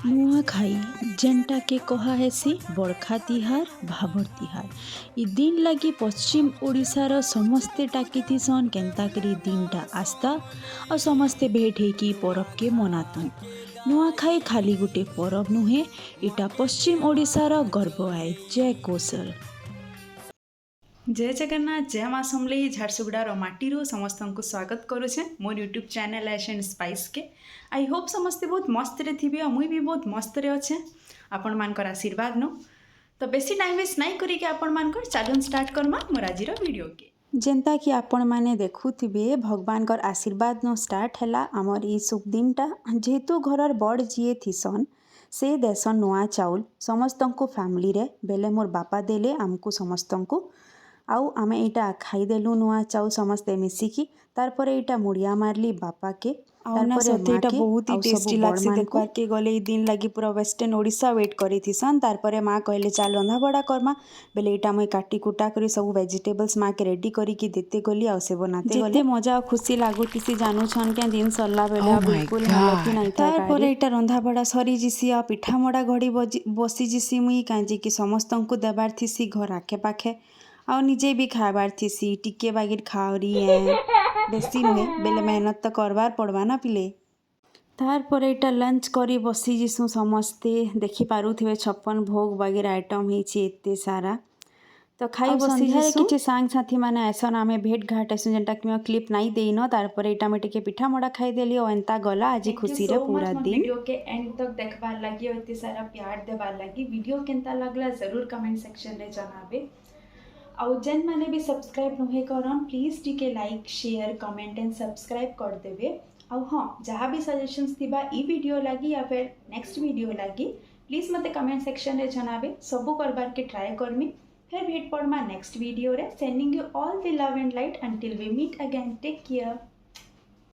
नुआखाई जेनटा के कहा हेसी बड़खा तिहार भाबर तिहार इ दिन लगी पश्चिम ओडिशार समस्ते टाकिथिसन केन्ताकरी दिनटा आस्था और समस्ते भेट होकि परब के मनातुन। नुआखाई खाली गोटे परब नुहे, इटा पश्चिम ओडिशार गर्व आए। जय कौशल। जय जगन्नाथ जय माँ समलेई झारसुगुड़ार माटीरू समस्त को स्वागत करुचे मोर YouTube channel Ash and Spice के। आई होप समस्ते बहुत मस्त रे थिबे और मुई भी बहुत मस्त रे अच्छे आपण मानकर आशीर्वाद नो। तो बेसी टाइम वेस्ट नहीं करिके आपण मानकर चालून स्टार्ट करमा मोर आजिर वीडियो के। जेनता कि आपण माने देखुथिबे भगवान कर आशीर्वाद नो स्टार्ट हैला आमर ई शुभ दिनटा। जेहेतु घरर बड़ जीए थिसन से देसन नुआ चाउल समस्तंको फैमिली रे बेले मोर बापा देले आमको समस्तंको आउ आमे एटा खाईदेलु नुआ चाउल समस्ते मिसिकी। तार परे एटा मुड़िया मारली बापा के आउना सते एटा बहुत ही टेस्टी लागसी देखबार के गले ई दिन लगी पूरा वेस्टर्न ओडिशा वेट करी थिसन। तार परे माँ कहले चाल रंधा बड़ा करमा बेले एटा मुई काटी कुटा करी सब वेजिटेबल्स माँ के रेडी करी की देते गली आ से बनाते गले। जेते मजा और खुशी लागुतिसी जानू छन के दिन सरला बेले बिल्कुल हालत ही नहीं था। तार परे एटा रंधा बड़ा सरी जिसी आ पिठा मड़ा घड़ी बसी जिसी मुई कांजी की समस्तंको देबार थिसी घर आखे पाखे आ निजे भी खाबार थिसी टिके बागिर खावरी है बेसी नुहे बेले मेहनत तो करवार पड़वा ना पिले। तार पर एटा लंच करी बसी जिसु समस्ते देखि पारुथिबे 56 भोग वगैरह आइटम हिची एते सारा तो खाई बसी जिसु किछि सांग साथी माने ऐसन आमे भेट घाट ऐसन जेंटा कि मैं क्लिप नहीं देई न। तार पर एटा में टिके पिठा मोड़ा खाई देलियो एंता गला आज खुशी रे पूरा दिन। वीडियो के एंड तक देखबार लागि और एते सारा प्यार देबार लागि वीडियो केनता लागला जरूर कमेंट सेक्शन रे जनाबे। आउ जेन माने भी सब्सक्राइब नुहे करन प्लीज टिके like share comment and subscribe कर देबे। आउ हाँ जहाँ भी सजेशंस थिबा ई वीडियो लगी या फिर नेक्स्ट वीडियो लगी प्लीज मते कमेंट सेक्शन रे जनाबे सबू करबार के ट्राई करमी। फिर भेट पड़मा नेक्स्ट वीडियो रे। Sending you all the love and light until we meet again. Take care.